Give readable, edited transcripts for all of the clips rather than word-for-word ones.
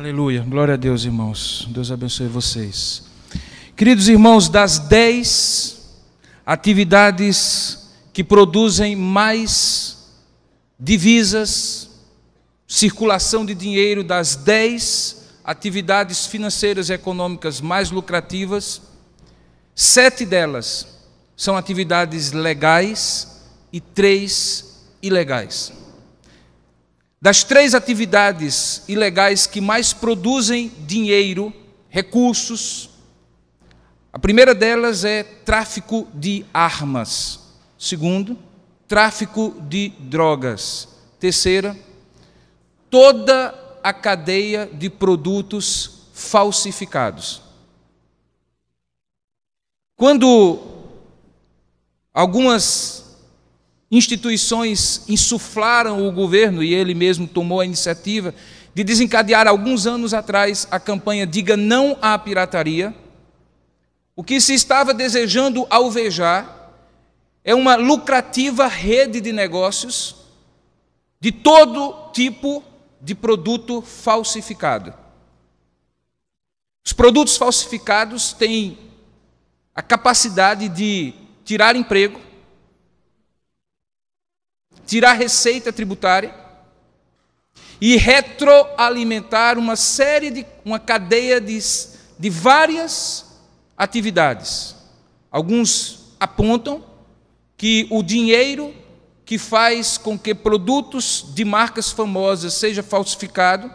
Aleluia, glória a Deus, irmãos. Deus abençoe vocês. Queridos irmãos, das 10 atividades que produzem mais divisas, circulação de dinheiro, das 10 atividades financeiras e econômicas mais lucrativas, 7 delas são atividades legais e 3 ilegais. Das 3 atividades ilegais que mais produzem dinheiro, recursos, a primeira delas é tráfico de armas. Segundo, tráfico de drogas. Terceira, toda a cadeia de produtos falsificados. Quando algumas instituições insuflaram o governo, e ele mesmo tomou a iniciativa de desencadear alguns anos atrás a campanha Diga Não à Pirataria, o que se estava desejando alvejar é uma lucrativa rede de negócios de todo tipo de produto falsificado. Os produtos falsificados têm a capacidade de tirar emprego, tirar receita tributária e retroalimentar uma cadeia de várias atividades. Alguns apontam que o dinheiro que faz com que produtos de marcas famosas seja falsificado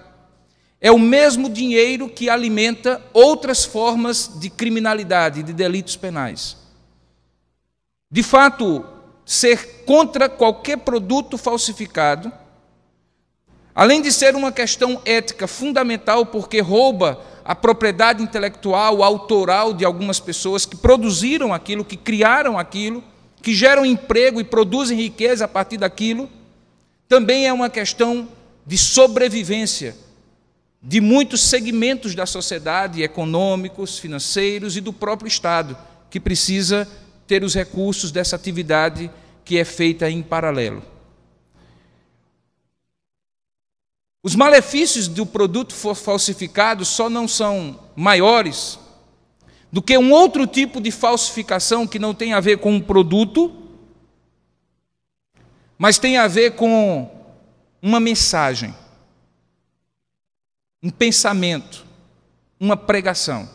é o mesmo dinheiro que alimenta outras formas de criminalidade, de delitos penais. De fato, ser contra qualquer produto falsificado, além de ser uma questão ética fundamental, porque rouba a propriedade intelectual, autoral de algumas pessoas que produziram aquilo, que criaram aquilo, que geram emprego e produzem riqueza a partir daquilo, também é uma questão de sobrevivência de muitos segmentos da sociedade, econômicos, financeiros e do próprio Estado, que precisa ter os recursos dessa atividade que é feita em paralelo. Os malefícios do produto falsificado só não são maiores do que um outro tipo de falsificação que não tem a ver com um produto, mas tem a ver com uma mensagem, um pensamento, uma pregação.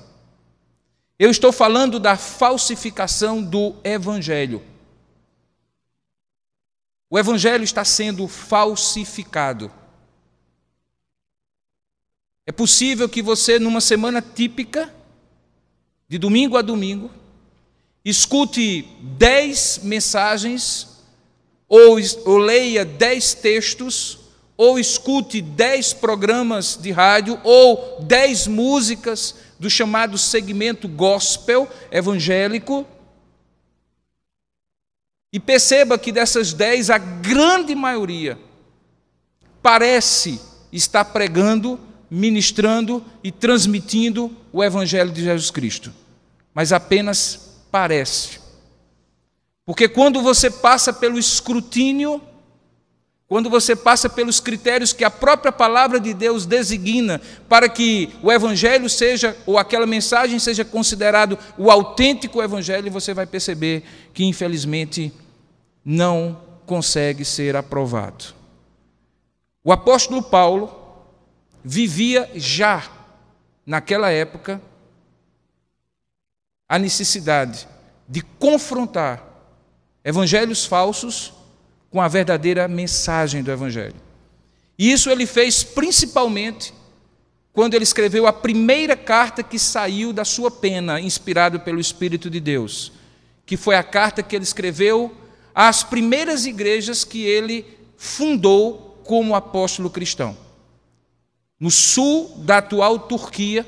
Eu estou falando da falsificação do Evangelho. O Evangelho está sendo falsificado. É possível que você, numa semana típica, de domingo a domingo, escute 10 mensagens, ou leia 10 textos, ou escute 10 programas de rádio, ou 10 músicas do chamado segmento gospel evangélico, e perceba que dessas 10, a grande maioria parece estar pregando, ministrando e transmitindo o Evangelho de Jesus Cristo. Mas apenas parece. Porque quando você passa pelo escrutínio, quando você passa pelos critérios que a própria palavra de Deus designa para que o Evangelho seja, ou aquela mensagem seja considerado o autêntico Evangelho, você vai perceber que, infelizmente, não consegue ser aprovado. O apóstolo Paulo vivia já, naquela época, a necessidade de confrontar evangelhos falsos com a verdadeira mensagem do Evangelho. E isso ele fez principalmente quando ele escreveu a primeira carta que saiu da sua pena, inspirado pelo Espírito de Deus, que foi a carta que ele escreveu às primeiras igrejas que ele fundou como apóstolo cristão. No sul da atual Turquia,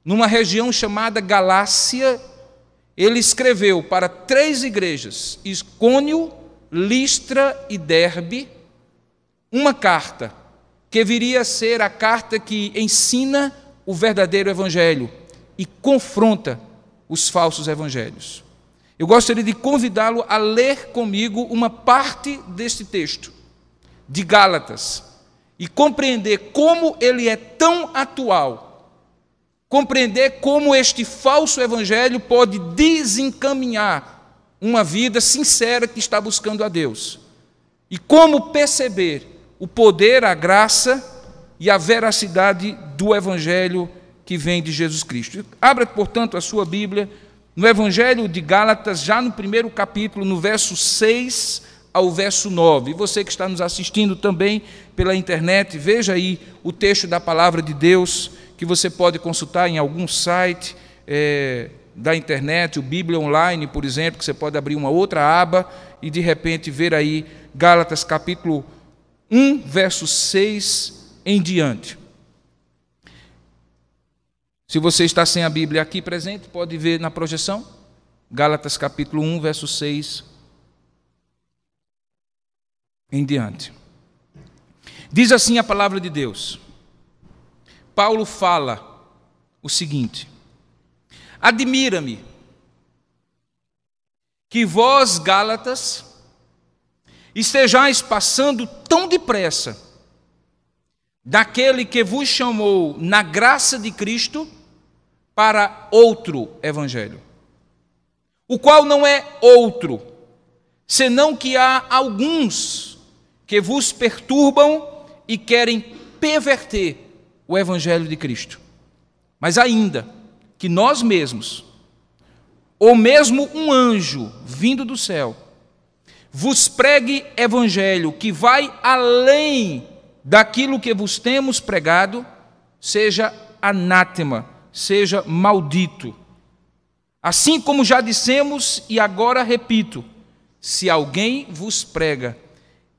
numa região chamada Galácia, ele escreveu para 3 igrejas, Icônio, Listra e Derbe, uma carta que viria a ser a carta que ensina o verdadeiro evangelho e confronta os falsos evangelhos. Eu gostaria de convidá-lo a ler comigo uma parte deste texto, de Gálatas. e compreender como ele é tão atual, compreender como este falso evangelho pode desencaminhar uma vida sincera que está buscando a Deus, e como perceber o poder, a graça e a veracidade do evangelho que vem de Jesus Cristo. Abra, portanto, a sua Bíblia no Evangelho de Gálatas, já no primeiro capítulo, no verso 6 ao verso 9. E você que está nos assistindo também pela internet, veja aí o texto da Palavra de Deus, que você pode consultar em algum site da internet, o Bíblia Online, por exemplo, que você pode abrir uma outra aba e, de repente, ver aí Gálatas capítulo 1, verso 6 em diante. Se você está sem a Bíblia aqui presente, pode ver na projeção, Gálatas capítulo 1, verso 6 em diante. Diz assim a palavra de Deus. Paulo fala o seguinte: admira-me que vós, Gálatas, estejais passando tão depressa daquele que vos chamou na graça de Cristo para outro evangelho, o qual não é outro, senão que há alguns que vos perturbam e querem perverter o evangelho de Cristo. Mas ainda que nós mesmos, ou mesmo um anjo vindo do céu, vos pregue evangelho que vai além daquilo que vos temos pregado, seja anátema, seja maldito. Assim como já dissemos e agora repito, se alguém vos prega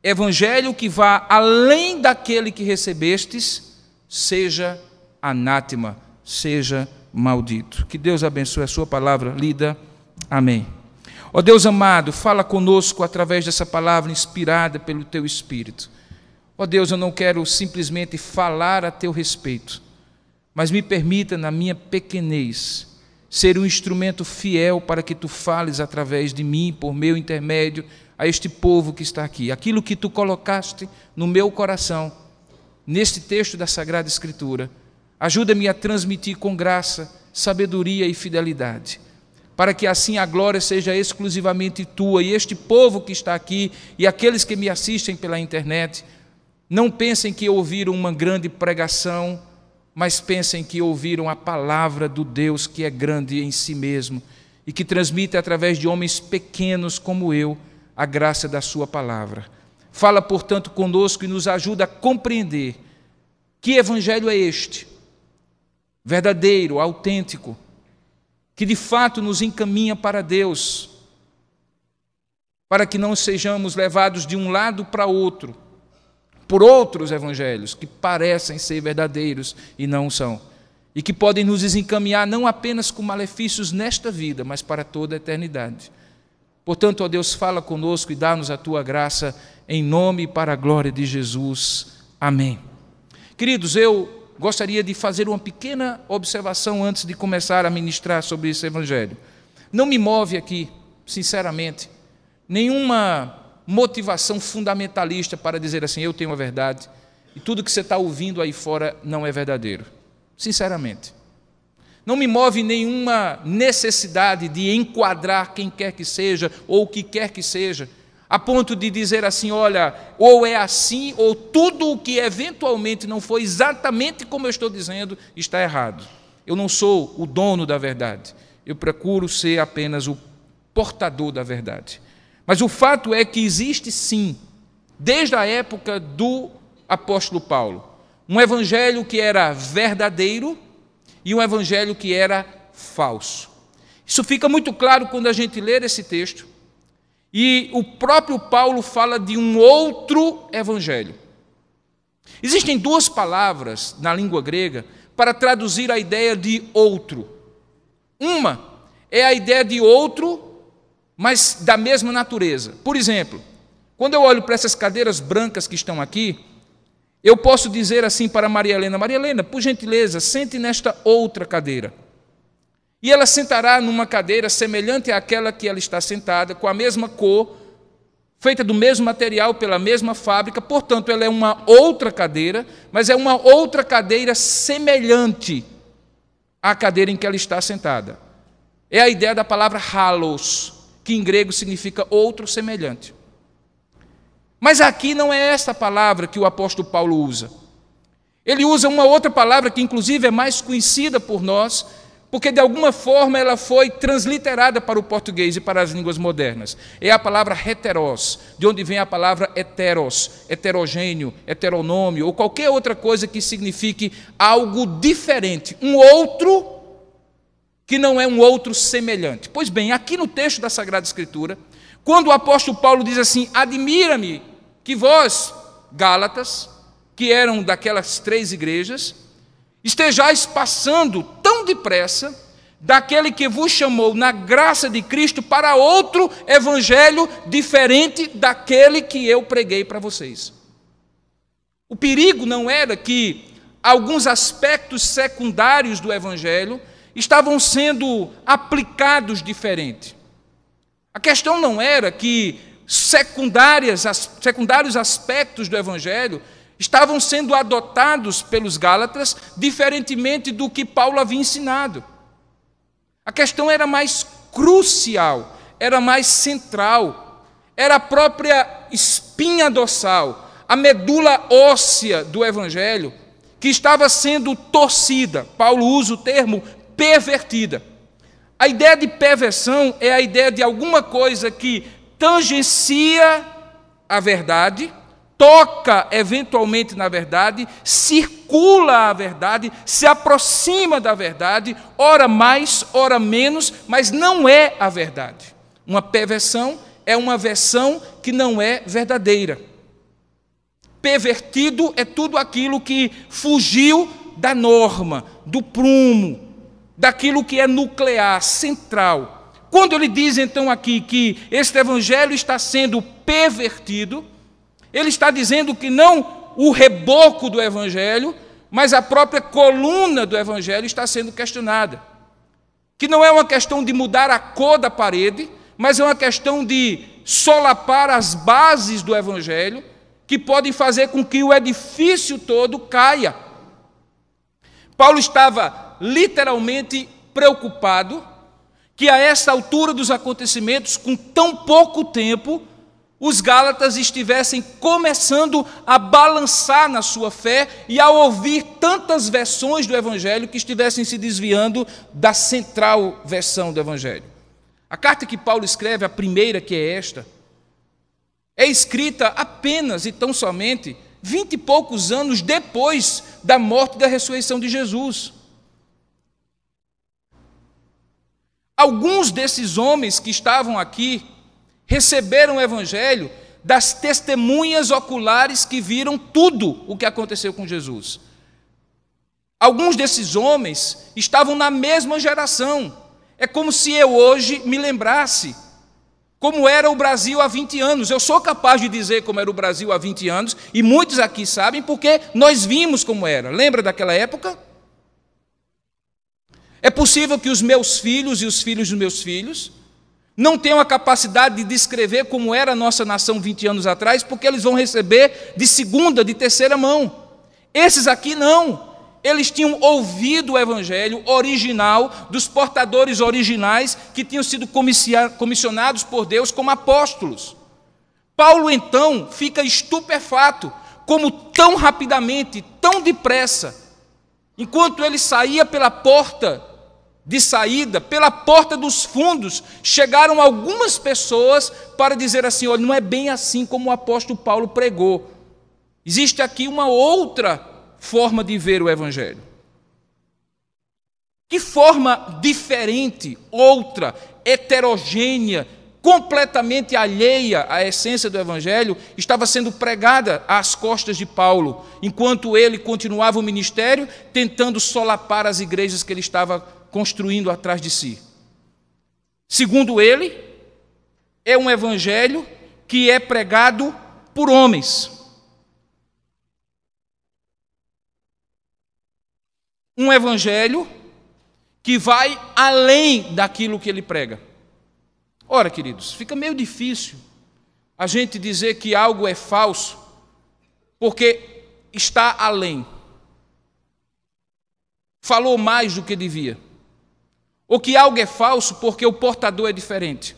evangelho que vá além daquele que recebestes, seja anátema, seja maldito. Que Deus abençoe a sua palavra lida. Amém. Ó Deus amado, fala conosco através dessa palavra inspirada pelo Teu Espírito. Ó Deus, eu não quero simplesmente falar a Teu respeito, mas me permita, na minha pequenez, ser um instrumento fiel para que Tu fales através de mim, por meu intermédio, a este povo que está aqui. Aquilo que Tu colocaste no meu coração, neste texto da Sagrada Escritura, ajuda-me a transmitir com graça, sabedoria e fidelidade, para que assim a glória seja exclusivamente Tua, e este povo que está aqui, e aqueles que me assistem pela internet, não pensem que ouviram uma grande pregação, mas pensem que ouviram a palavra do Deus que é grande em si mesmo e que transmite através de homens pequenos como eu a graça da sua palavra. Fala, portanto, conosco e nos ajuda a compreender que evangelho é este, verdadeiro, autêntico, que de fato nos encaminha para Deus, para que não sejamos levados de um lado para outro, por outros evangelhos que parecem ser verdadeiros e não são, e que podem nos desencaminhar não apenas com malefícios nesta vida, mas para toda a eternidade. Portanto, ó Deus, fala conosco e dá-nos a Tua graça, em nome e para a glória de Jesus. Amém. Queridos, eu gostaria de fazer uma pequena observação antes de começar a ministrar sobre esse evangelho. Não me move aqui, sinceramente, nenhuma motivação fundamentalista para dizer assim, eu tenho a verdade e tudo que você está ouvindo aí fora não é verdadeiro. Sinceramente. Não me move nenhuma necessidade de enquadrar quem quer que seja ou o que quer que seja, a ponto de dizer assim, olha, ou é assim, ou tudo o que eventualmente não foi exatamente como eu estou dizendo está errado. Eu não sou o dono da verdade, eu procuro ser apenas o portador da verdade. Mas o fato é que existe sim, desde a época do apóstolo Paulo, um evangelho que era verdadeiro e um evangelho que era falso. Isso fica muito claro quando a gente lê esse texto, e o próprio Paulo fala de um outro evangelho. Existem duas palavras na língua grega para traduzir a ideia de outro. Uma é a ideia de outro, mas da mesma natureza. Por exemplo, quando eu olho para essas cadeiras brancas que estão aqui, eu posso dizer assim para Maria Helena, por gentileza, sente nesta outra cadeira. E ela sentará numa cadeira semelhante àquela que ela está sentada, com a mesma cor, feita do mesmo material, pela mesma fábrica, portanto, ela é uma outra cadeira, mas é uma outra cadeira semelhante à cadeira em que ela está sentada. É a ideia da palavra halos, que em grego significa outro semelhante. Mas aqui não é esta palavra que o apóstolo Paulo usa. Ele usa uma outra palavra que, inclusive, é mais conhecida por nós, porque, de alguma forma, ela foi transliterada para o português e para as línguas modernas. É a palavra heteros, de onde vem a palavra heteros, heterogêneo, heteronômio, ou qualquer outra coisa que signifique algo diferente, um outro que não é um outro semelhante. Pois bem, aqui no texto da Sagrada Escritura, quando o apóstolo Paulo diz assim: admira-me que vós, Gálatas, que eram daquelas 3 igrejas, estejais passando tão depressa daquele que vos chamou na graça de Cristo para outro evangelho diferente daquele que eu preguei para vocês. O perigo não era que alguns aspectos secundários do evangelho estavam sendo aplicados diferente. A questão não era que secundários aspectos do evangelho estavam sendo adotados pelos Gálatas diferentemente do que Paulo havia ensinado. A questão era mais crucial, era mais central, era a própria espinha dorsal, a medula óssea do Evangelho, que estava sendo torcida. Paulo usa o termo pervertida. A ideia de perversão é a ideia de alguma coisa que tangencia a verdade, toca eventualmente na verdade, circula a verdade, se aproxima da verdade, ora mais, ora menos, mas não é a verdade. Uma perversão é uma versão que não é verdadeira. Pervertido é tudo aquilo que fugiu da norma, do prumo, daquilo que é nuclear, central. Quando ele diz então aqui que este evangelho está sendo pervertido, ele está dizendo que não o reboco do evangelho, mas a própria coluna do evangelho está sendo questionada. Que não é uma questão de mudar a cor da parede, mas é uma questão de solapar as bases do evangelho, que podem fazer com que o edifício todo caia. Paulo estava literalmente preocupado que a essa altura dos acontecimentos, com tão pouco tempo, os Gálatas estivessem começando a balançar na sua fé e a ouvir tantas versões do Evangelho que estivessem se desviando da central versão do Evangelho. A carta que Paulo escreve, a primeira, que é esta, é escrita apenas e tão somente 20 e poucos anos depois da morte e da ressurreição de Jesus. Alguns desses homens que estavam aqui receberam o evangelho das testemunhas oculares que viram tudo o que aconteceu com Jesus. Alguns desses homens estavam na mesma geração. É como se eu hoje me lembrasse como era o Brasil há 20 anos. Eu sou capaz de dizer como era o Brasil há 20 anos, e muitos aqui sabem porque nós vimos como era. Lembra daquela época? É possível que os meus filhos e os filhos dos meus filhos não tenham a capacidade de descrever como era a nossa nação 20 anos atrás, porque eles vão receber de segunda, de terceira mão. Esses aqui não. Eles tinham ouvido o evangelho original dos portadores originais que tinham sido comissionados por Deus como apóstolos. Paulo, então, fica estupefato, como tão rapidamente, tão depressa, enquanto ele saía pela porta de saída, pela porta dos fundos, chegaram algumas pessoas para dizer assim: olha, não é bem assim como o apóstolo Paulo pregou. Existe aqui uma outra forma de ver o evangelho. Que forma diferente, outra, heterogênea, completamente alheia à essência do evangelho, estava sendo pregada às costas de Paulo, enquanto ele continuava o ministério, tentando solapar as igrejas que ele estava construindo atrás de si. Segundo ele, é um evangelho que é pregado por homens. Um evangelho que vai além daquilo que ele prega. Ora, queridos, fica meio difícil a gente dizer que algo é falso porque está além, falou mais do que devia, ou que algo é falso porque o portador é diferente.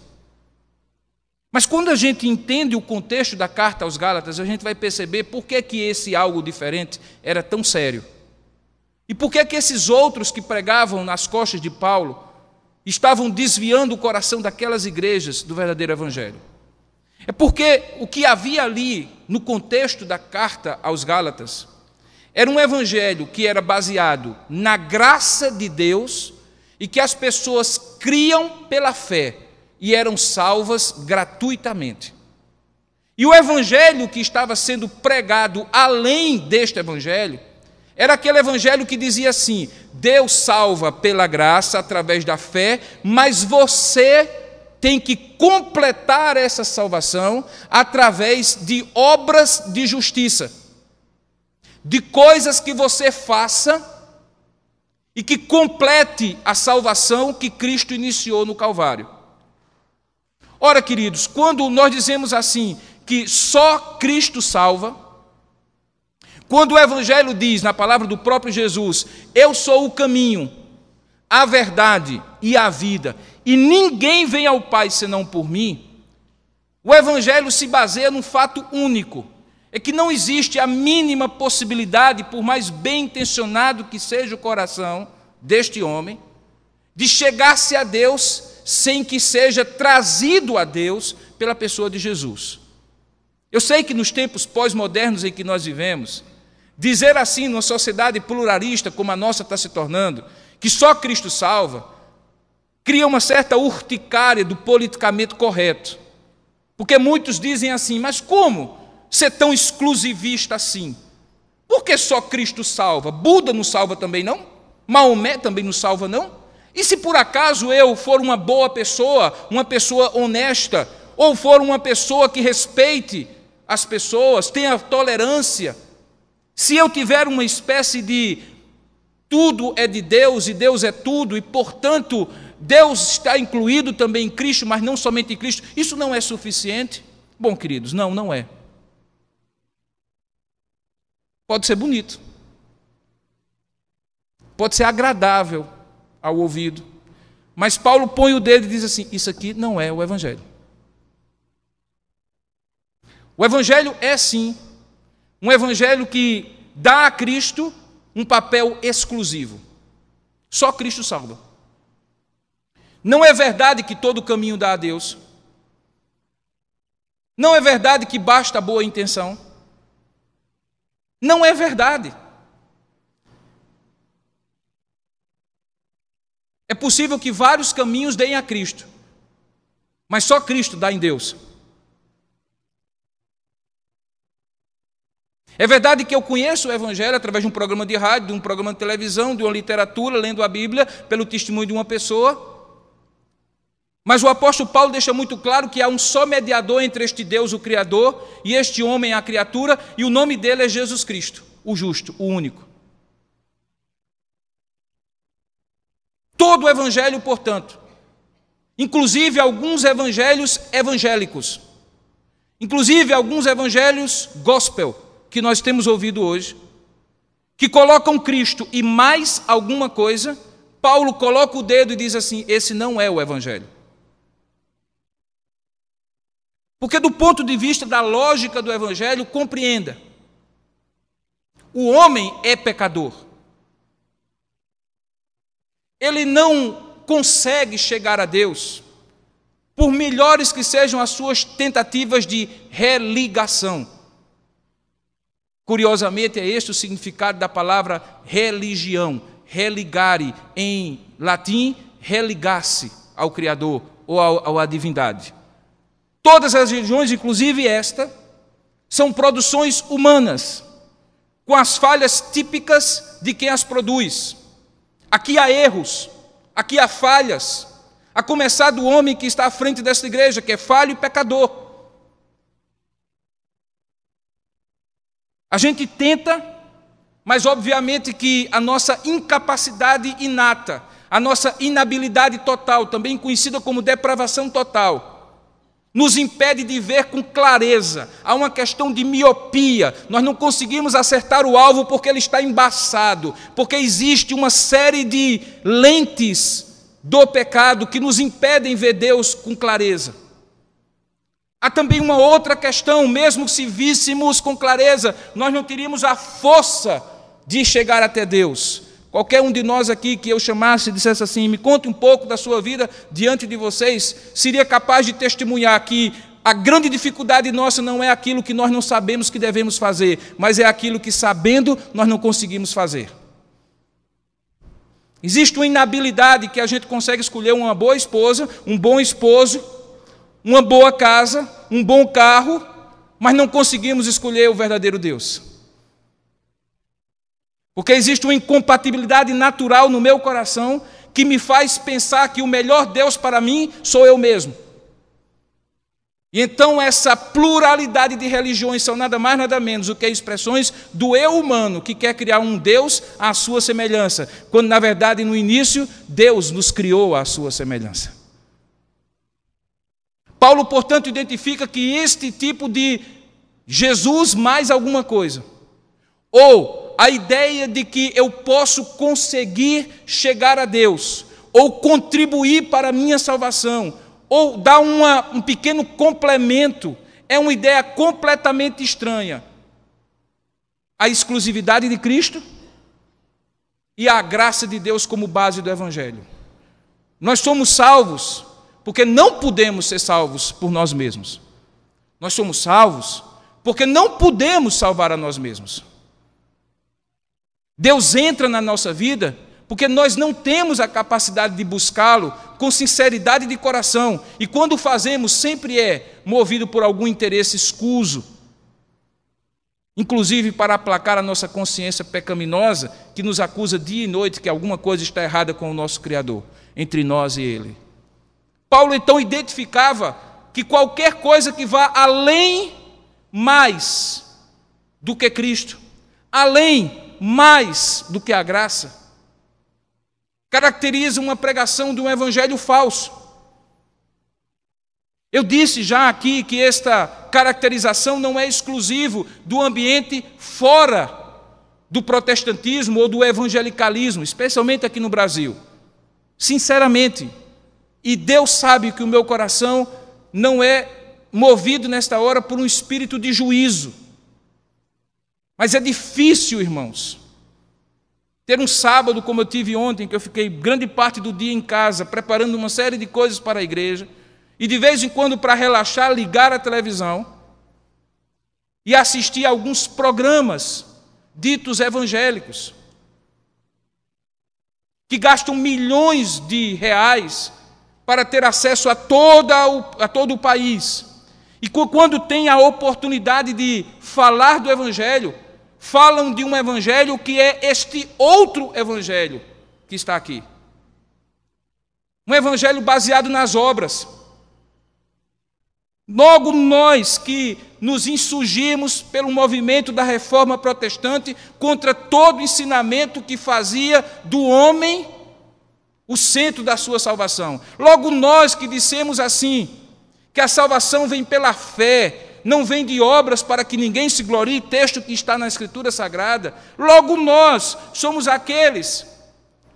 Mas quando a gente entende o contexto da carta aos Gálatas, a gente vai perceber por que esse algo diferente era tão sério. E por que esses outros que pregavam nas costas de Paulo estavam desviando o coração daquelas igrejas do verdadeiro evangelho. É porque o que havia ali no contexto da carta aos Gálatas era um evangelho que era baseado na graça de Deus e que as pessoas criam pela fé e eram salvas gratuitamente. E o evangelho que estava sendo pregado além deste evangelho era aquele evangelho que dizia assim: Deus salva pela graça através da fé, mas você tem que completar essa salvação através de obras de justiça, de coisas que você faça e que complete a salvação que Cristo iniciou no Calvário. Ora, queridos, quando nós dizemos assim, que só Cristo salva, quando o Evangelho diz, na palavra do próprio Jesus, eu sou o caminho, a verdade e a vida, e ninguém vem ao Pai senão por mim, o Evangelho se baseia num fato único, é que não existe a mínima possibilidade, por mais bem intencionado que seja o coração deste homem, de chegar-se a Deus sem que seja trazido a Deus pela pessoa de Jesus. Eu sei que nos tempos pós-modernos em que nós vivemos, dizer assim numa sociedade pluralista como a nossa está se tornando, que só Cristo salva, cria uma certa urticária do politicamente correto. Porque muitos dizem assim, mas como ser tão exclusivista assim? Por que só Cristo salva? Buda não salva também não? Maomé também não salva não? E se por acaso eu for uma boa pessoa, uma pessoa honesta, ou for uma pessoa que respeite as pessoas, tenha tolerância, se eu tiver uma espécie de tudo é de Deus e Deus é tudo, e portanto Deus está incluído também em Cristo, mas não somente em Cristo, isso não é suficiente? Bom, queridos, não é. Pode ser bonito, pode ser agradável ao ouvido, mas Paulo põe o dedo e diz assim, isso aqui não é o Evangelho. O Evangelho é sim um Evangelho que dá a Cristo um papel exclusivo. Só Cristo salva. Não é verdade que todo caminho dá a Deus. Não é verdade que basta a boa intenção. Não é verdade. É possível que vários caminhos deem a Cristo, mas só Cristo dá em Deus. É verdade que eu conheço o Evangelho através de um programa de rádio, de um programa de televisão, de uma literatura, lendo a Bíblia, pelo testemunho de uma pessoa. Mas o apóstolo Paulo deixa muito claro que há um só mediador entre este Deus, o Criador, e este homem, a criatura, e o nome dele é Jesus Cristo, o justo, o único. Todo o Evangelho, portanto, inclusive alguns evangelhos evangélicos, inclusive alguns evangelhos gospel, que nós temos ouvido hoje, que colocam Cristo e mais alguma coisa, Paulo coloca o dedo e diz assim, esse não é o Evangelho. Porque do ponto de vista da lógica do Evangelho, compreenda, o homem é pecador. Ele não consegue chegar a Deus, por melhores que sejam as suas tentativas de religação. Curiosamente, é este o significado da palavra religião, religare, em latim, religar-se ao Criador ou à divindade. Todas as religiões, inclusive esta, são produções humanas, com as falhas típicas de quem as produz. Aqui há erros, aqui há falhas, a começar do homem que está à frente desta igreja, que é falho e pecador. A gente tenta, mas obviamente que a nossa incapacidade inata, a nossa inabilidade total, também conhecida como depravação total, nos impede de ver com clareza. Há uma questão de miopia. Nós não conseguimos acertar o alvo porque ele está embaçado, porque existe uma série de lentes do pecado que nos impedem ver Deus com clareza. Há também uma outra questão: mesmo se víssemos com clareza, nós não teríamos a força de chegar até Deus. Qualquer um de nós aqui que eu chamasse e dissesse assim: me conte um pouco da sua vida diante de vocês, seria capaz de testemunhar que a grande dificuldade nossa não é aquilo que nós não sabemos que devemos fazer, mas é aquilo que, sabendo, nós não conseguimos fazer. Existe uma inabilidade que a gente consegue escolher uma boa esposa, um bom esposo, uma boa casa, um bom carro, mas não conseguimos escolher o verdadeiro Deus. Porque existe uma incompatibilidade natural no meu coração que me faz pensar que o melhor Deus para mim sou eu mesmo. E então essa pluralidade de religiões são nada mais nada menos do que expressões do eu humano que quer criar um Deus à sua semelhança, quando na verdade no início Deus nos criou à sua semelhança. Paulo, portanto, identifica que este tipo de Jesus mais alguma coisa, ou a ideia de que eu posso conseguir chegar a Deus, ou contribuir para a minha salvação, ou dar um pequeno complemento, é uma ideia completamente estranha. A exclusividade de Cristo e a graça de Deus como base do Evangelho. Nós somos salvos porque não podemos ser salvos por nós mesmos. Nós somos salvos porque não podemos salvar a nós mesmos. Deus entra na nossa vida porque nós não temos a capacidade de buscá-lo com sinceridade de coração, e quando fazemos sempre é movido por algum interesse escuso, inclusive para aplacar a nossa consciência pecaminosa que nos acusa dia e noite que alguma coisa está errada com o nosso Criador, entre nós e Ele. Paulo então identificava que qualquer coisa que vá além mais do que Cristo, além mais do que a graça, caracteriza uma pregação de um evangelho falso. Eu disse já aqui que esta caracterização não é exclusivo do ambiente fora do protestantismo ou do evangelicalismo, especialmente aqui no Brasil. Sinceramente, e Deus sabe que o meu coração não é movido nesta hora por um espírito de juízo. Mas é difícil, irmãos, ter um sábado como eu tive ontem, que eu fiquei grande parte do dia em casa, preparando uma série de coisas para a igreja, e de vez em quando, para relaxar, ligar a televisão e assistir a alguns programas ditos evangélicos, que gastam milhões de reais para ter acesso a todo o país. E quando tem a oportunidade de falar do Evangelho, falam de um Evangelho que é este outro Evangelho que está aqui. Um Evangelho baseado nas obras. Logo nós que nos insurgimos pelo movimento da Reforma Protestante contra todo ensinamento que fazia do homem o centro da sua salvação. Logo nós que dissemos assim, que a salvação vem pela fé, não vem de obras para que ninguém se glorie, texto que está na Escritura Sagrada. Logo nós somos aqueles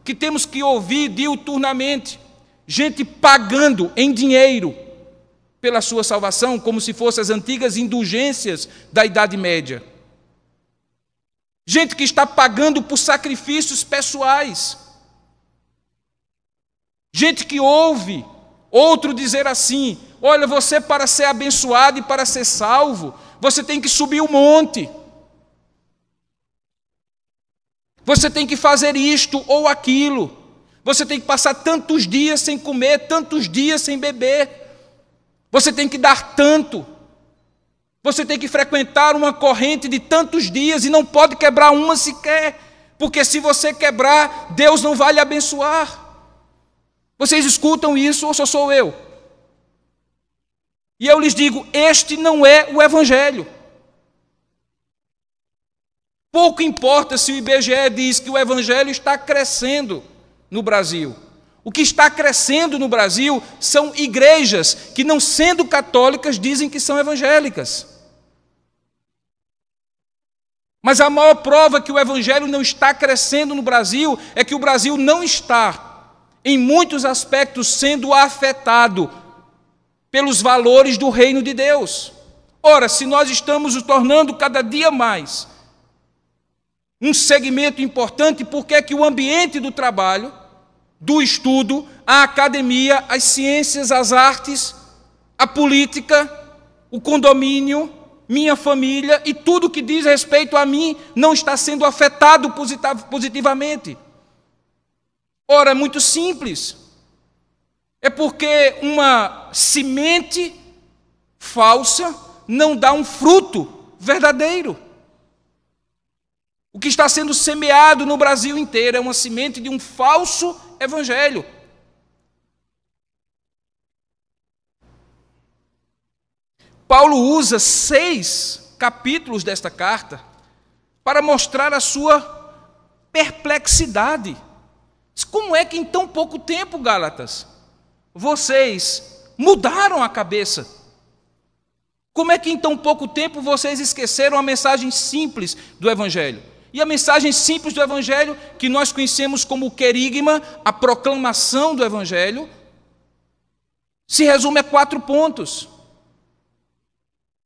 que temos que ouvir diuturnamente gente pagando em dinheiro pela sua salvação, como se fossem as antigas indulgências da Idade Média. Gente que está pagando por sacrifícios pessoais. Gente que ouve outro dizer assim: olha, você para ser abençoado e para ser salvo, você tem que subir o monte. Você tem que fazer isto ou aquilo. Você tem que passar tantos dias sem comer, tantos dias sem beber. Você tem que dar tanto. Você tem que frequentar uma corrente de tantos dias e não pode quebrar uma sequer, porque se você quebrar, Deus não vai lhe abençoar. Vocês escutam isso ou só sou eu? E eu lhes digo, este não é o Evangelho. Pouco importa se o IBGE diz que o Evangelho está crescendo no Brasil, O que está crescendo no Brasil são igrejas que, não sendo católicas, dizem que são evangélicas. Mas a maior prova que o evangelho não está crescendo no Brasil é que o Brasil não está, em muitos aspectos, sendo afetado pelos valores do reino de Deus. Ora, se nós estamos nos tornando cada dia mais um segmento importante, por que é que o ambiente do trabalho, do estudo, a academia, as ciências, as artes, a política, o condomínio, minha família e tudo que diz respeito a mim não está sendo afetado positivamente? Ora, é muito simples. É porque uma semente falsa não dá um fruto verdadeiro. O que está sendo semeado no Brasil inteiro é uma semente de um falso evangelho. Paulo usa 6 capítulos desta carta para mostrar a sua perplexidade. Como é que em tão pouco tempo, Gálatas, vocês mudaram a cabeça? Como é que em tão pouco tempo vocês esqueceram a mensagem simples do evangelho? E a mensagem simples do evangelho, que nós conhecemos como o querigma, a proclamação do evangelho, se resume a 4 pontos.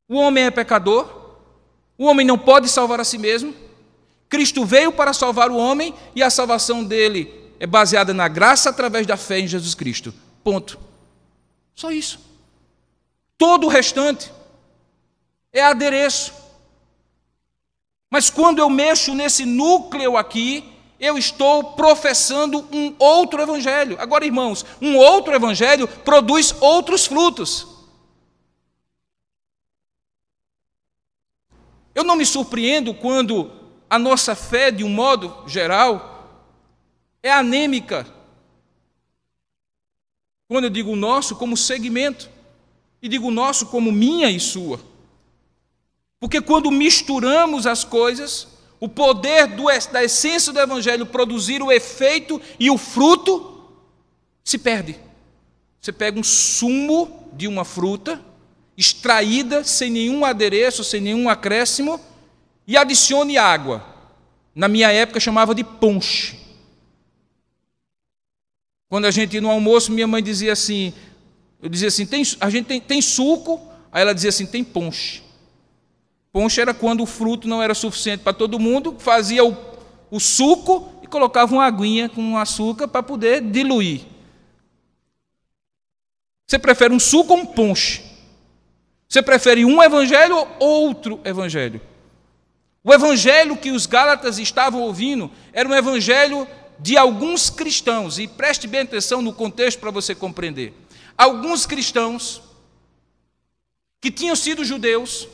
O homem é pecador, o homem não pode salvar a si mesmo, Cristo veio para salvar o homem e a salvação dele é baseada na graça através da fé em Jesus Cristo. Ponto. Só isso. Todo o restante é adereço. Mas quando eu mexo nesse núcleo aqui, eu estou professando um outro evangelho. Agora, irmãos, um outro evangelho produz outros frutos. Eu não me surpreendo quando a nossa fé, de um modo geral, é anêmica. Quando eu digo nosso, como segmento, e digo nosso como minha e sua. Porque quando misturamos as coisas, o poder da essência do evangelho produzir o efeito e o fruto se perde. Você pega um sumo de uma fruta, extraída, sem nenhum adereço, sem nenhum acréscimo, e adicione água. Na minha época chamava de ponche. Quando a gente ia no almoço, minha mãe dizia assim, eu dizia assim, a gente tem suco? Aí ela dizia assim, tem ponche. Ponche era quando o fruto não era suficiente para todo mundo, fazia o suco e colocava uma aguinha com açúcar para poder diluir. Você prefere um suco ou um ponche? Você prefere um evangelho ou outro evangelho? O evangelho que os Gálatas estavam ouvindo era um evangelho de alguns cristãos, e preste bem atenção no contexto para você compreender. Alguns cristãos que tinham sido judeus,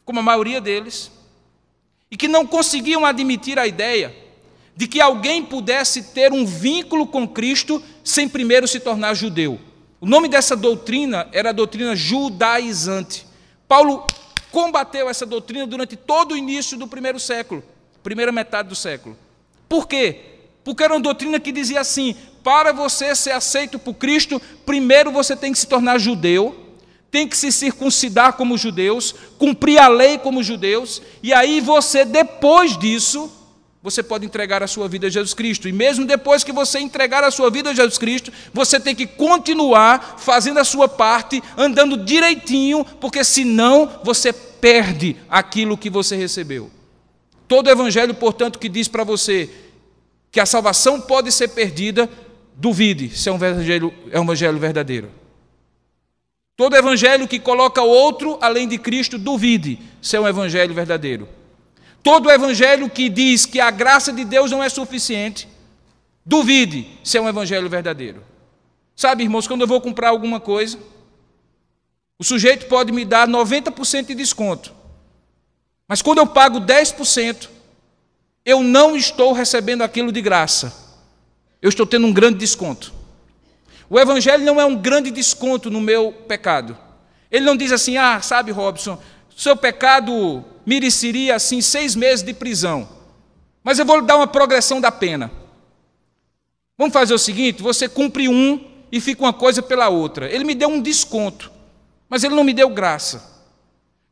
como a maioria deles, e que não conseguiam admitir a ideia de que alguém pudesse ter um vínculo com Cristo sem primeiro se tornar judeu. O nome dessa doutrina era a doutrina judaizante. Paulo combateu essa doutrina durante todo o início do primeiro século, primeira metade do século. Por quê? Porque era uma doutrina que dizia assim, para você ser aceito por Cristo, primeiro você tem que se tornar judeu, tem que se circuncidar como judeus, cumprir a lei como judeus, e aí você, depois disso, você pode entregar a sua vida a Jesus Cristo. E mesmo depois que você entregar a sua vida a Jesus Cristo, você tem que continuar fazendo a sua parte, andando direitinho, porque senão você perde aquilo que você recebeu. Todo evangelho, portanto, que diz para você que a salvação pode ser perdida, duvide se é um evangelho verdadeiro. Todo evangelho que coloca outro além de Cristo, duvide se é um evangelho verdadeiro. Todo evangelho que diz que a graça de Deus não é suficiente, duvide se é um evangelho verdadeiro. Sabe, irmãos, quando eu vou comprar alguma coisa, o sujeito pode me dar 90% de desconto. Mas quando eu pago 10%, eu não estou recebendo aquilo de graça. Eu estou tendo um grande desconto. O evangelho não é um grande desconto no meu pecado. Ele não diz assim, sabe, Robson, seu pecado mereceria assim 6 meses de prisão, mas eu vou lhe dar uma progressão da pena. Vamos fazer o seguinte, você cumpre um e fica uma coisa pela outra. Ele me deu um desconto, mas ele não me deu graça.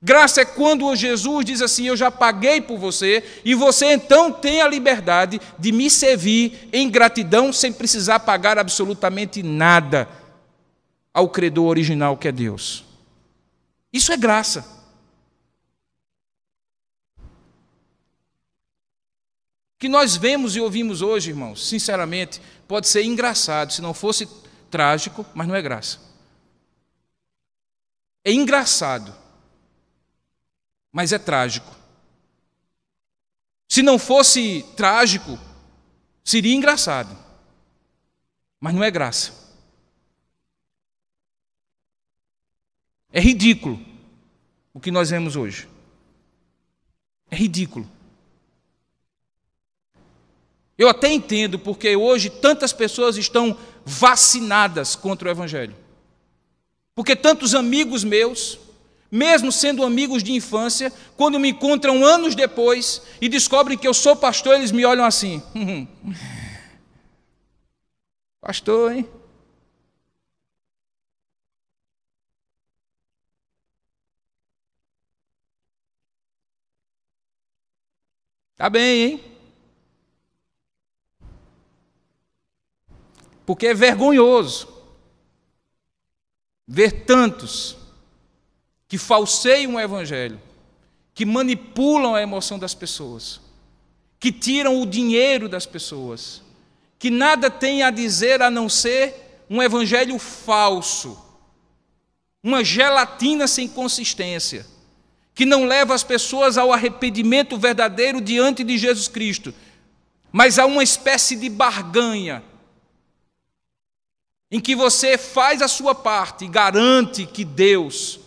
Graça é quando Jesus diz assim, eu já paguei por você, e você então tem a liberdade de me servir em gratidão, sem precisar pagar absolutamente nada ao credor original que é Deus. Isso é graça. O que nós vemos e ouvimos hoje, irmãos, sinceramente, pode ser engraçado, se não fosse trágico, mas não é graça. É engraçado, mas é trágico. Se não fosse trágico, seria engraçado, mas não é graça. É ridículo o que nós vemos hoje. É ridículo. Eu até entendo porque hoje tantas pessoas estão vacinadas contra o Evangelho. Porque tantos amigos meus, mesmo sendo amigos de infância, quando me encontram anos depois e descobrem que eu sou pastor, eles me olham assim. Pastor, hein? Tá bem, hein? Porque é vergonhoso ver tantos que falseiam o Evangelho, que manipulam a emoção das pessoas, que tiram o dinheiro das pessoas, que nada têm a dizer a não ser um Evangelho falso, uma gelatina sem consistência, que não leva as pessoas ao arrependimento verdadeiro diante de Jesus Cristo, mas a uma espécie de barganha, em que você faz a sua parte e garante que Deus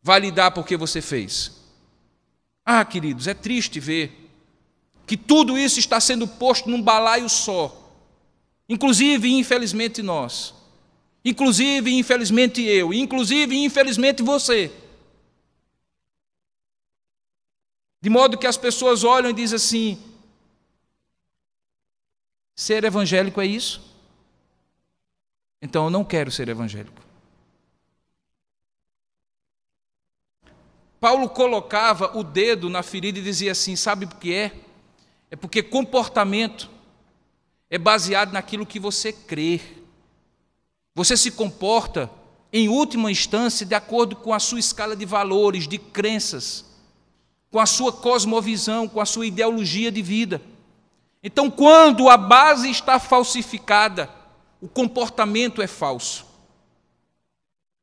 vai lhe dar porque você fez. Ah, queridos, é triste ver que tudo isso está sendo posto num balaio só. Inclusive, infelizmente, nós. Inclusive, infelizmente, eu. Inclusive, infelizmente, você. De modo que as pessoas olham e dizem assim, ser evangélico é isso? Então eu não quero ser evangélico. Paulo colocava o dedo na ferida e dizia assim, sabe por que é? É porque comportamento é baseado naquilo que você crê. Você se comporta, em última instância, de acordo com a sua escala de valores, de crenças, com a sua cosmovisão, com a sua ideologia de vida. Então, quando a base está falsificada, o comportamento é falso.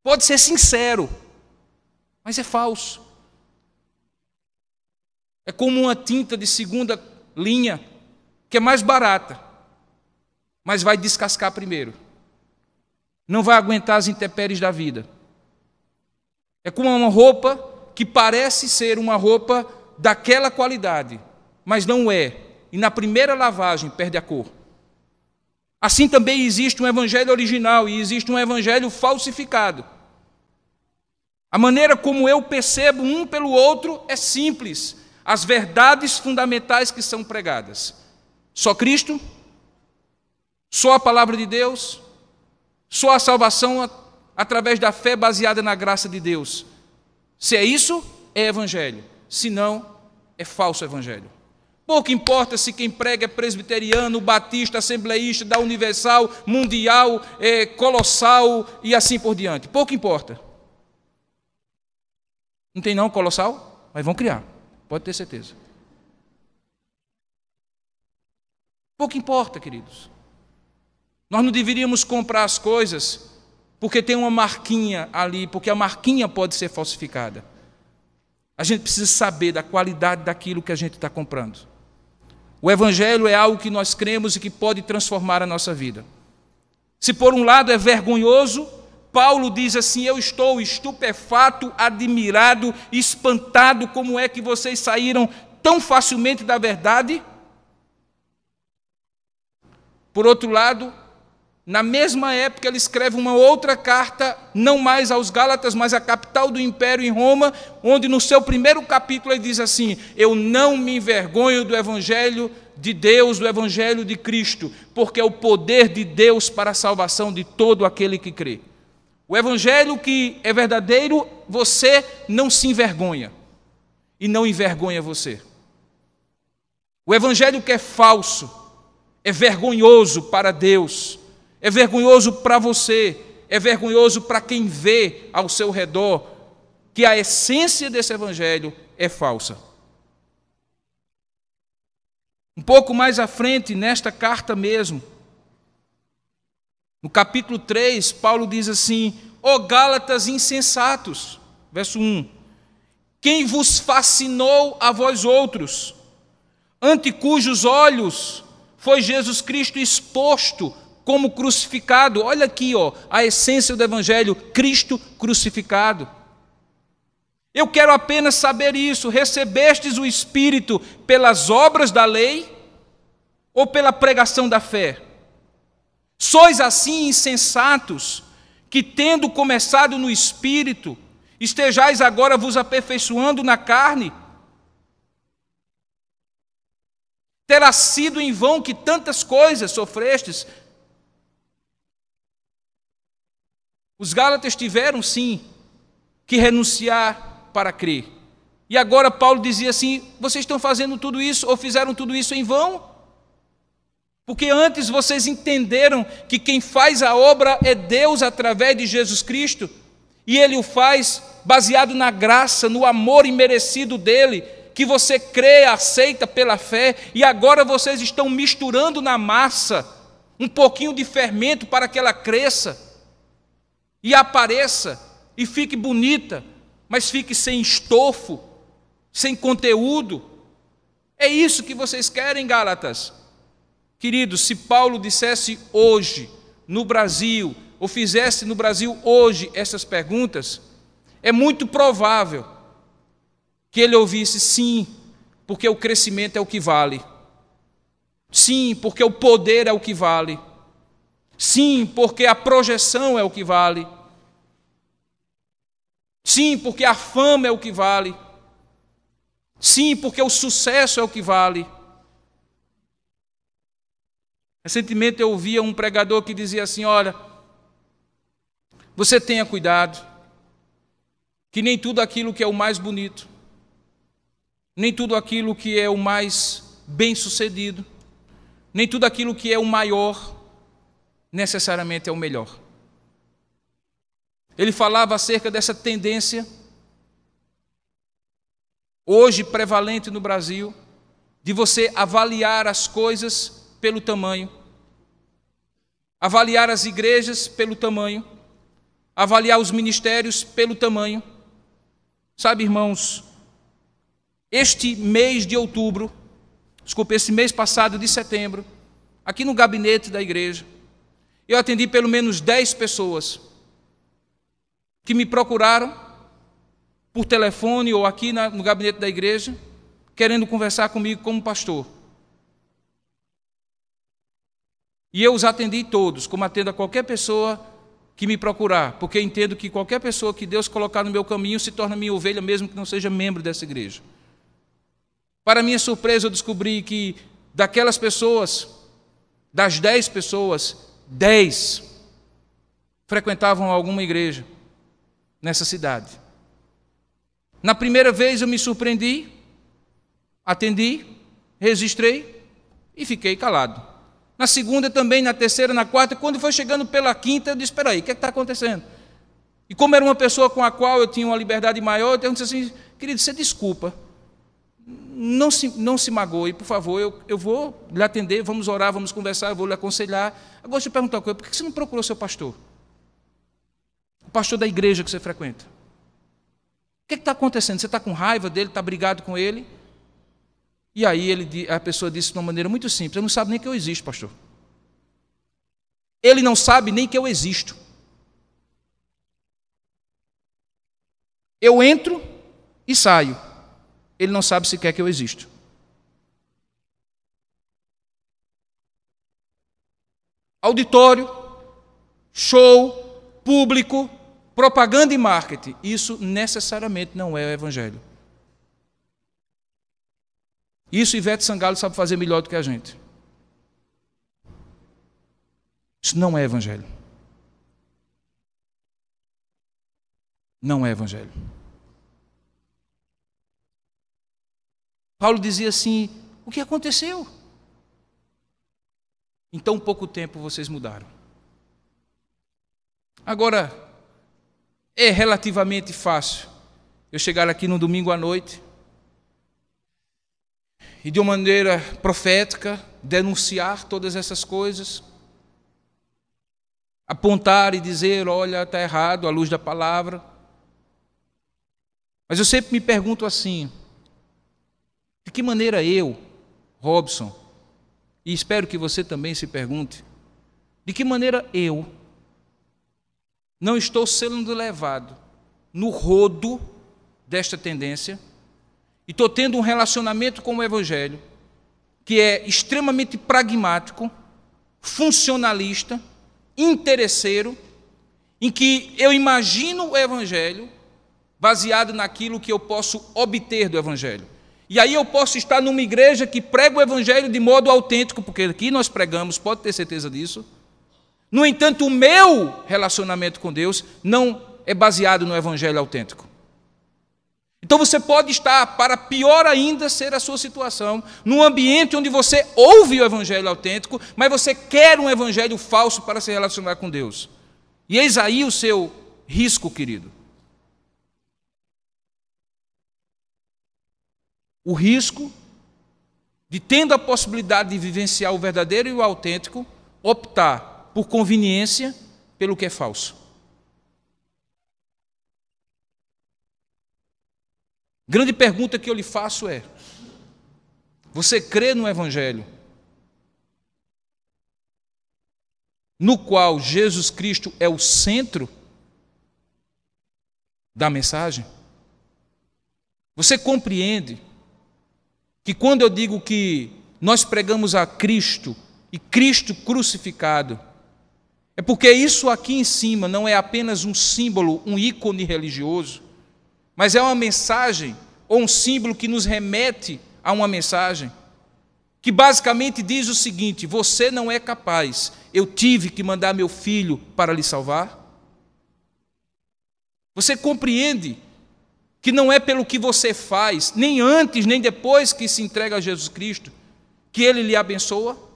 Pode ser sincero, mas é falso. É como uma tinta de segunda linha, que é mais barata, mas vai descascar primeiro. Não vai aguentar as intempéries da vida. É como uma roupa que parece ser uma roupa daquela qualidade, mas não é. E na primeira lavagem perde a cor. Assim também existe um evangelho original e existe um evangelho falsificado. A maneira como eu percebo um pelo outro é simples. As verdades fundamentais que são pregadas. Só Cristo, só a palavra de Deus, só a salvação através da fé baseada na graça de Deus. Se é isso, é evangelho. Se não, é falso evangelho. Pouco importa se quem prega é presbiteriano, batista, assembleísta, da universal, mundial, colossal e assim por diante. Pouco importa. Não tem não colossal? Mas vão criar, pode ter certeza. Pouco importa, queridos. Nós não deveríamos comprar as coisas porque tem uma marquinha ali, porque a marquinha pode ser falsificada. A gente precisa saber da qualidade daquilo que a gente está comprando. O Evangelho é algo que nós cremos e que pode transformar a nossa vida. Se por um lado é vergonhoso, Paulo diz assim, eu estou estupefato, admirado, espantado, como é que vocês saíram tão facilmente da verdade? Por outro lado, na mesma época ele escreve uma outra carta, não mais aos Gálatas, mas à capital do império em Roma, onde no seu primeiro capítulo ele diz assim, eu não me envergonho do evangelho de Deus, do Evangelho de Cristo, porque é o poder de Deus para a salvação de todo aquele que crê. O Evangelho que é verdadeiro, você não se envergonha e não envergonha você. O Evangelho que é falso é vergonhoso para Deus, é vergonhoso para você, é vergonhoso para quem vê ao seu redor que a essência desse Evangelho é falsa. Um pouco mais à frente, nesta carta mesmo, no capítulo 3, Paulo diz assim: ó Gálatas insensatos, verso 1, quem vos fascinou a vós outros, ante cujos olhos foi Jesus Cristo exposto como crucificado. Olha aqui, a essência do Evangelho, Cristo crucificado. Eu quero apenas saber isso: recebestes o Espírito pelas obras da lei ou pela pregação da fé? Sois assim insensatos, que tendo começado no Espírito, estejais agora vos aperfeiçoando na carne? Terá sido em vão que tantas coisas sofrestes? Os Gálatas tiveram, sim, que renunciar para crer. E agora Paulo dizia assim: vocês estão fazendo tudo isso, ou fizeram tudo isso em vão? Porque antes vocês entenderam que quem faz a obra é Deus através de Jesus Cristo, e Ele o faz baseado na graça, no amor imerecido dEle, que você crê, aceita pela fé, e agora vocês estão misturando na massa um pouquinho de fermento para que ela cresça e apareça e fique bonita, mas fique sem estofo, sem conteúdo. É isso que vocês querem, Gálatas? Queridos, se Paulo dissesse hoje no Brasil, ou fizesse no Brasil hoje essas perguntas, é muito provável que ele ouvisse: sim, porque o crescimento é o que vale. Sim, porque o poder é o que vale. Sim, porque a projeção é o que vale. Sim, porque a fama é o que vale. Sim, porque o sucesso é o que vale. Recentemente eu ouvia um pregador que dizia assim: olha, você tenha cuidado, que nem tudo aquilo que é o mais bonito, nem tudo aquilo que é o mais bem-sucedido, nem tudo aquilo que é o maior, necessariamente é o melhor. Ele falava acerca dessa tendência, hoje prevalente no Brasil, de você avaliar as coisas pelo tamanho, avaliar as igrejas pelo tamanho, avaliar os ministérios pelo tamanho. Sabe, irmãos, este mês de outubro, esse mês passado de setembro, aqui no gabinete da igreja, eu atendi pelo menos 10 pessoas que me procuraram por telefone ou aqui no gabinete da igreja, querendo conversar comigo como pastor. E eu os atendi todos, como atendo a qualquer pessoa que me procurar, porque entendo que qualquer pessoa que Deus colocar no meu caminho se torna minha ovelha, mesmo que não seja membro dessa igreja. Para minha surpresa, eu descobri que daquelas pessoas, das 10 pessoas, 10 frequentavam alguma igreja nessa cidade. Na primeira vez eu me surpreendi, atendi, registrei e fiquei calado. Na segunda também, na terceira, na quarta, quando foi chegando pela quinta, eu disse: espera aí, o que está acontecendo? E como era uma pessoa com a qual eu tinha uma liberdade maior, eu disse assim: querido, você desculpa, não se magoe, por favor, eu vou lhe atender, vamos orar, vamos conversar, eu vou lhe aconselhar. Agora deixa eu perguntar uma coisa: por que você não procurou seu pastor? O pastor da igreja que você frequenta? O que está acontecendo? Você está com raiva dele, está brigado com ele? E aí a pessoa disse de uma maneira muito simples: ele não sabe nem que eu existo, pastor. Ele não sabe nem que eu existo. Eu entro e saio. Ele não sabe sequer que eu existo. Auditório, show, público, propaganda e marketing. Isso necessariamente não é o evangelho. Isso Ivete Sangalo sabe fazer melhor do que a gente. Isso não é evangelho. Não é evangelho. Paulo dizia assim: o que aconteceu? Em tão pouco tempo vocês mudaram. Agora, é relativamente fácil eu chegar aqui no domingo à noite e de uma maneira profética denunciar todas essas coisas, apontar e dizer: olha, está errado à luz da palavra. Mas eu sempre me pergunto assim: de que maneira eu, Robson, e espero que você também se pergunte, de que maneira eu não estou sendo levado no rodo desta tendência e estou tendo um relacionamento com o Evangelho que é extremamente pragmático, funcionalista, interesseiro, em que eu imagino o Evangelho baseado naquilo que eu posso obter do Evangelho. E aí eu posso estar numa igreja que prega o Evangelho de modo autêntico, porque aqui nós pregamos, pode ter certeza disso. No entanto, o meu relacionamento com Deus não é baseado no Evangelho autêntico. Então você pode estar, para pior ainda ser a sua situação, num ambiente onde você ouve o Evangelho autêntico, mas você quer um Evangelho falso para se relacionar com Deus. E eis aí o seu risco, querido. O risco de, tendo a possibilidade de vivenciar o verdadeiro e o autêntico, optar por conveniência pelo que é falso. Grande pergunta que eu lhe faço é: você crê no Evangelho no qual Jesus Cristo é o centro da mensagem? Você compreende que quando eu digo que nós pregamos a Cristo e Cristo crucificado, é porque isso aqui em cima não é apenas um símbolo, um ícone religioso, mas é uma mensagem ou um símbolo que nos remete a uma mensagem que basicamente diz o seguinte: você não é capaz, eu tive que mandar meu filho para lhe salvar? Você compreende que não é pelo que você faz, nem antes, nem depois que se entrega a Jesus Cristo, que Ele lhe abençoa?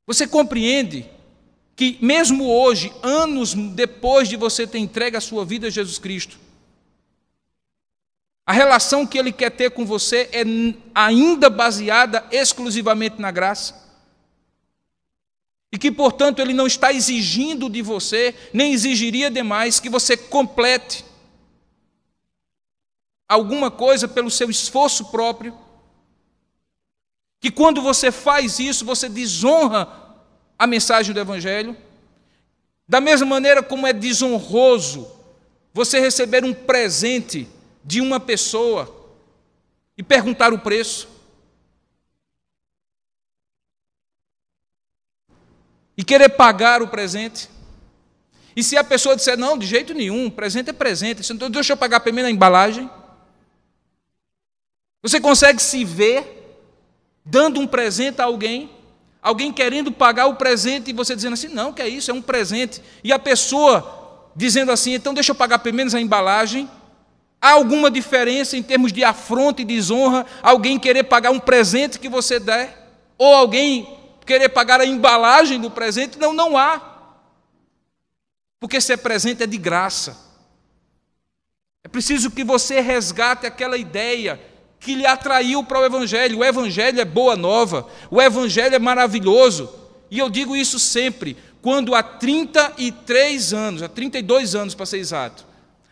Você compreende que mesmo hoje, anos depois de você ter entregue a sua vida a Jesus Cristo, a relação que Ele quer ter com você é ainda baseada exclusivamente na graça? E que, portanto, Ele não está exigindo de você, nem exigiria demais, que você complete alguma coisa pelo seu esforço próprio, que quando você faz isso, você desonra a mensagem do Evangelho, da mesma maneira como é desonroso você receber um presente de uma pessoa e perguntar o preço, e querer pagar o presente. E se a pessoa disser: não, de jeito nenhum, presente é presente, então deixa eu pagar primeiro a embalagem. Você consegue se ver dando um presente a alguém, alguém querendo pagar o presente e você dizendo assim: não, que é isso, é um presente. E a pessoa dizendo assim: então deixa eu pagar primeiro a embalagem. Há alguma diferença em termos de afronta e desonra alguém querer pagar um presente que você der? Ou alguém querer pagar a embalagem do presente? Não, não há. Porque se é presente é de graça. É preciso que você resgate aquela ideia que lhe atraiu para o Evangelho. O Evangelho é boa nova, o Evangelho é maravilhoso. E eu digo isso sempre, quando há 33 anos, há 32 anos para ser exato,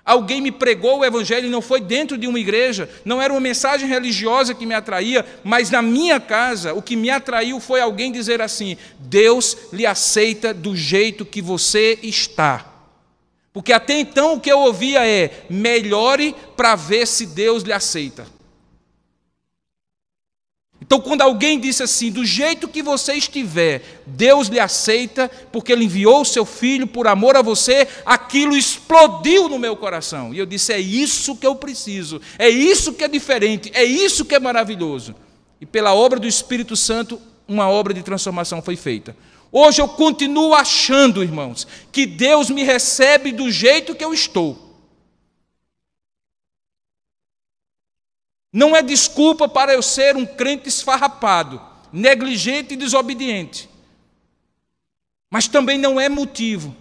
alguém me pregou o Evangelho e não foi dentro de uma igreja, não era uma mensagem religiosa que me atraía, mas na minha casa o que me atraiu foi alguém dizer assim: Deus lhe aceita do jeito que você está. Porque até então o que eu ouvia é: melhore para ver se Deus lhe aceita. Então, quando alguém disse assim, do jeito que você estiver, Deus lhe aceita, porque Ele enviou o seu Filho por amor a você, aquilo explodiu no meu coração. E eu disse, é isso que eu preciso, é isso que é diferente, é isso que é maravilhoso. E pela obra do Espírito Santo, uma obra de transformação foi feita. Hoje eu continuo achando, irmãos, que Deus me recebe do jeito que eu estou. Não é desculpa para eu ser um crente esfarrapado, negligente e desobediente. Mas também não é motivo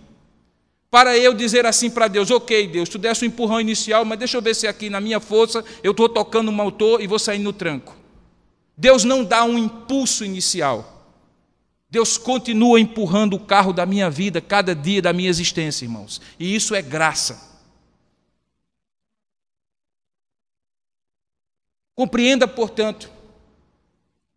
para eu dizer assim para Deus, ok, Deus, tu deste um empurrão inicial, mas deixa eu ver se aqui na minha força eu estou tocando o motor e vou sair no tranco. Deus não dá um impulso inicial. Deus continua empurrando o carro da minha vida cada dia da minha existência, irmãos. E isso é graça. Compreenda, portanto,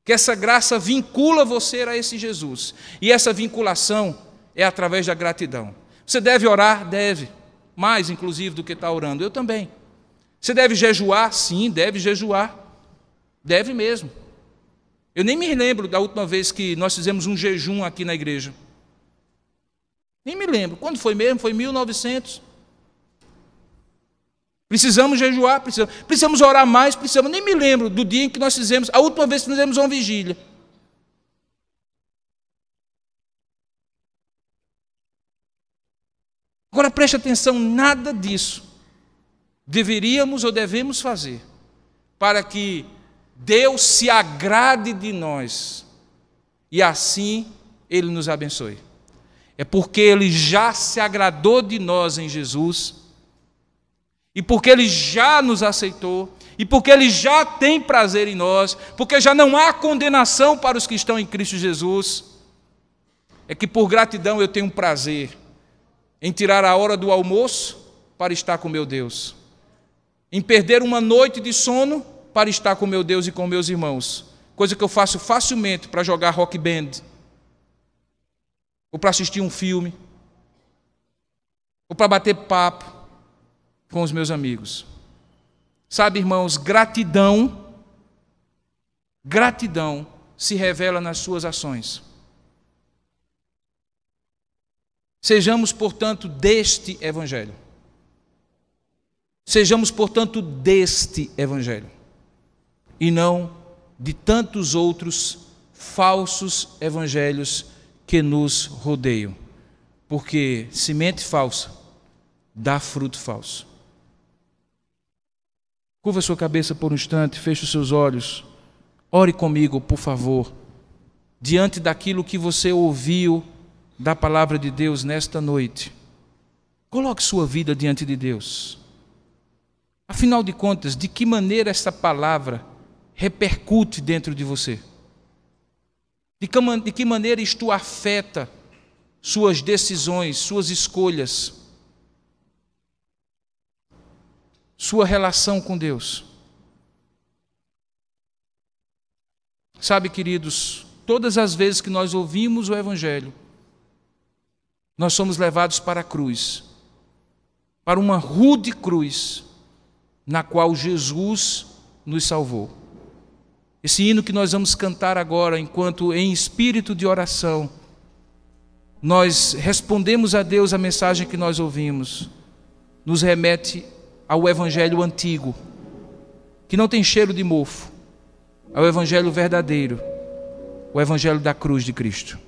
que essa graça vincula você a esse Jesus. E essa vinculação é através da gratidão. Você deve orar? Deve. Mais, inclusive, do que está orando. Eu também. Você deve jejuar? Sim, deve jejuar. Deve mesmo. Eu nem me lembro da última vez que nós fizemos um jejum aqui na igreja. Nem me lembro. Quando foi mesmo? Foi 1900. Precisamos jejuar, precisamos orar mais, precisamos. Nem me lembro do dia em que nós fizemos, a última vez que fizemos uma vigília. Agora preste atenção, nada disso deveríamos ou devemos fazer para que Deus se agrade de nós e assim Ele nos abençoe. É porque Ele já se agradou de nós em Jesus. E porque Ele já nos aceitou, e porque Ele já tem prazer em nós, porque já não há condenação para os que estão em Cristo Jesus, é que por gratidão eu tenho um prazer em tirar a hora do almoço para estar com meu Deus, em perder uma noite de sono para estar com meu Deus e com meus irmãos, coisa que eu faço facilmente para jogar rock band, ou para assistir um filme, ou para bater papo com os meus amigos. Sabe, irmãos, gratidão se revela nas suas ações. Sejamos, portanto, deste Evangelho. Sejamos, portanto, deste Evangelho. E não de tantos outros falsos evangelhos que nos rodeiam. Porque semente falsa dá fruto falso. Curva sua cabeça por um instante, feche os seus olhos. Ore comigo, por favor, diante daquilo que você ouviu da palavra de Deus nesta noite. Coloque sua vida diante de Deus. Afinal de contas, de que maneira essa palavra repercute dentro de você? De que maneira isto afeta suas decisões, suas escolhas, sua relação com Deus? Sabe, queridos, todas as vezes que nós ouvimos o Evangelho, nós somos levados para a cruz, para uma rude cruz, na qual Jesus nos salvou. Esse hino que nós vamos cantar agora, enquanto em espírito de oração, nós respondemos a Deus a mensagem que nós ouvimos, nos remete ao Evangelho antigo, que não tem cheiro de mofo, ao Evangelho verdadeiro, o Evangelho da cruz de Cristo.